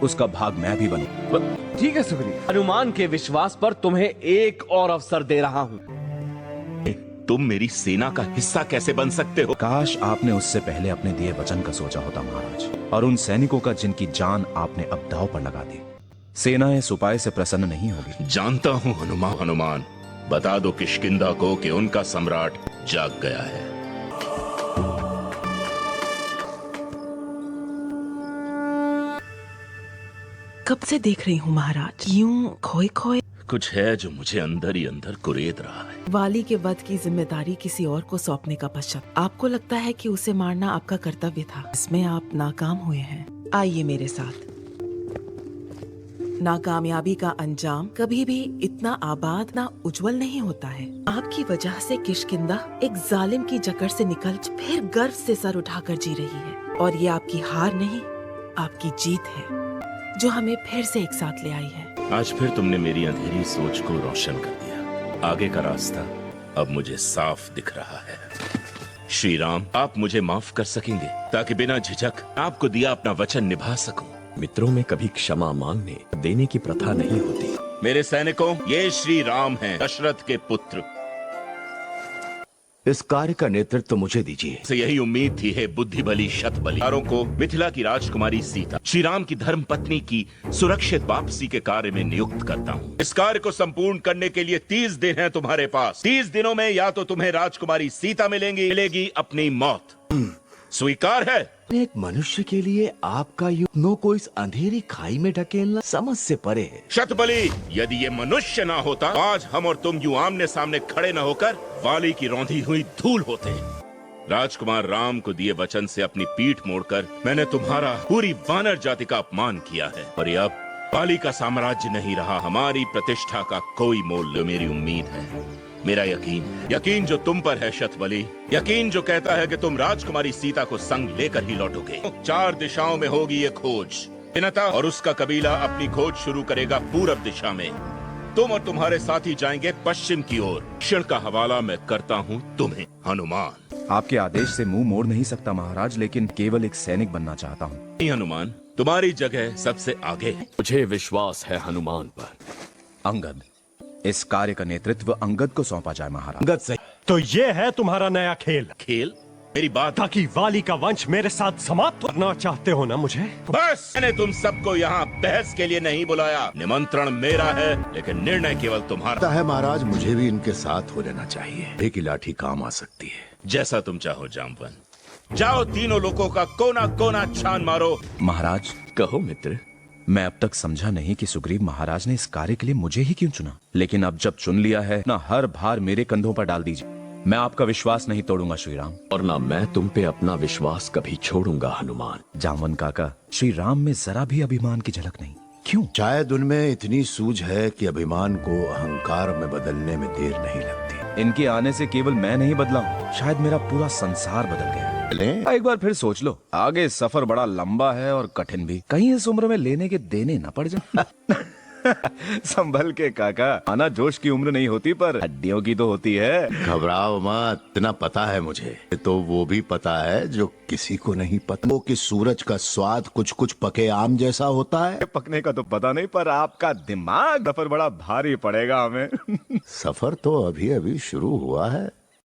उसका भाग मैं भी बनूं। ठीक है सुग्रीव, हनुमान के विश्वास पर तुम्हें एक और अवसर दे रहा हूँ। तुम मेरी सेना का हिस्सा कैसे बन सकते हो? काश आपने उससे पहले अपने दिए वचन का सोचा होता महाराज, और उन सैनिकों का जिनकी जान आपने अब दांव पर लगा दी। सेना इस उपाय से प्रसन्न नहीं होगी। जानता हूँ हनुमान, बता दो किष्किंधा को कि उनका सम्राट जाग गया है। कब से देख रही हूँ महाराज, यूं खोए खोए। कुछ है जो मुझे अंदर ही अंदर कुरेद रहा है। वाली के वध की जिम्मेदारी किसी और को सौंपने का पश्चात आपको लगता है कि उसे मारना आपका कर्तव्य था। इसमें आप नाकाम हुए हैं। आइए मेरे साथ। नाकामयाबी का अंजाम कभी भी इतना आबाद ना उज्जवल नहीं होता है। आपकी वजह से किष्किंधा एक जालिम की जकड़ से निकल फिर गर्व से सर उठाकर जी रही है, और ये आपकी हार नहीं, आपकी जीत है जो हमें फिर से एक साथ ले आई है। आज फिर तुमने मेरी अंधेरी सोच को रोशन कर दिया। आगे का रास्ता अब मुझे साफ दिख रहा है। श्री राम, आप मुझे माफ कर सकेंगे ताकि बिना झिझक आपको दिया अपना वचन निभा सकूं। मित्रों में कभी क्षमा मांगने देने की प्रथा नहीं होती। मेरे सैनिकों, ये श्री राम हैं, दशरथ के पुत्र। इस कार्य का नेतृत्व मुझे दीजिए। से यही उम्मीद थी, है बुद्धि बली शत बली। को मिथिला की राजकुमारी सीता श्री राम की धर्म पत्नी की सुरक्षित वापसी के कार्य में नियुक्त करता हूँ। इस कार्य को संपूर्ण करने के लिए 30 दिन है तुम्हारे पास। 30 दिनों में या तो तुम्हें राजकुमारी सीता मिलेगी अपनी मौत। स्वीकार है? एक मनुष्य के लिए आपका युग्नों को इस अंधेरी खाई में ढकेलना समझ से परे है। शतबली, यदि ये मनुष्य ना होता तो आज हम और तुम यूं आमने सामने खड़े न होकर वाली की रौंधी हुई धूल होते। राजकुमार राम को दिए वचन से अपनी पीठ मोड़कर मैंने तुम्हारा पूरी वानर जाति का अपमान किया है, और ये अब वाली का साम्राज्य नहीं रहा। हमारी प्रतिष्ठा का कोई मोल। मेरी उम्मीद है, मेरा यकीन जो तुम पर है शतबली, यकीन जो कहता है कि तुम राजकुमारी सीता को संग लेकर ही लौटोगे। 4 दिशाओं में होगी ये खोज। विनता और उसका कबीला अपनी खोज शुरू करेगा पूरब दिशा में। तुम और तुम्हारे साथी जाएंगे पश्चिम की ओर। क्षण का हवाला मैं करता हूँ तुम्हें हनुमान। आपके आदेश से मुंह मोड़ नहीं सकता महाराज, लेकिन केवल एक सैनिक बनना चाहता हूँ। नहीं हनुमान, तुम्हारी जगह सबसे आगे है। मुझे विश्वास है हनुमान पर। अंगद, इस कार्य का नेतृत्व अंगद को सौंपा जाए महाराज। अंगद से तो ये है तुम्हारा नया खेल? खेल? मेरी बात। ताकि वाली का वंश मेरे साथ समाप्त करना चाहते हो ना मुझे? बस, मैंने तुम सबको यहाँ बहस के लिए नहीं बुलाया। निमंत्रण मेरा है, लेकिन निर्णय केवल तुम्हारा है। महाराज, मुझे भी इनके साथ हो लेना चाहिए। एक ही लाठी काम आ सकती है। जैसा तुम चाहो जामवन। जाओ, तीनों लोगों का कोना कोना छान मारो। महाराज, कहो मित्र। मैं अब तक समझा नहीं कि सुग्रीव महाराज ने इस कार्य के लिए मुझे ही क्यों चुना, लेकिन अब जब चुन लिया है ना, हर भार मेरे कंधों पर डाल दीजिए। मैं आपका विश्वास नहीं तोड़ूंगा श्री राम, और ना मैं तुम पे अपना विश्वास कभी छोड़ूंगा हनुमान। जामवन काका, श्री राम में जरा भी अभिमान की झलक नहीं। क्यों? शायद उनमें इतनी सूझ है कि अभिमान को अहंकार में बदलने में देर नहीं लगती। इनके आने से केवल मैं नहीं बदला हूँ, शायद मेरा पूरा संसार बदल गया। एक बार फिर सोच लो, आगे सफर बड़ा लंबा है और कठिन भी। कहीं इस उम्र में लेने के देने न पड़ जाए। संभल के काका, आना जोश की उम्र नहीं होती, पर हड्डियों की तो होती है। घबराओ मत, इतना पता है मुझे। तो वो भी पता है जो किसी को नहीं पता, वो कि सूरज का स्वाद कुछ कुछ पके आम जैसा होता है। पकने का तो पता नहीं, पर आपका दिमाग सफर बड़ा भारी पड़ेगा हमें। सफर तो अभी अभी शुरू हुआ है।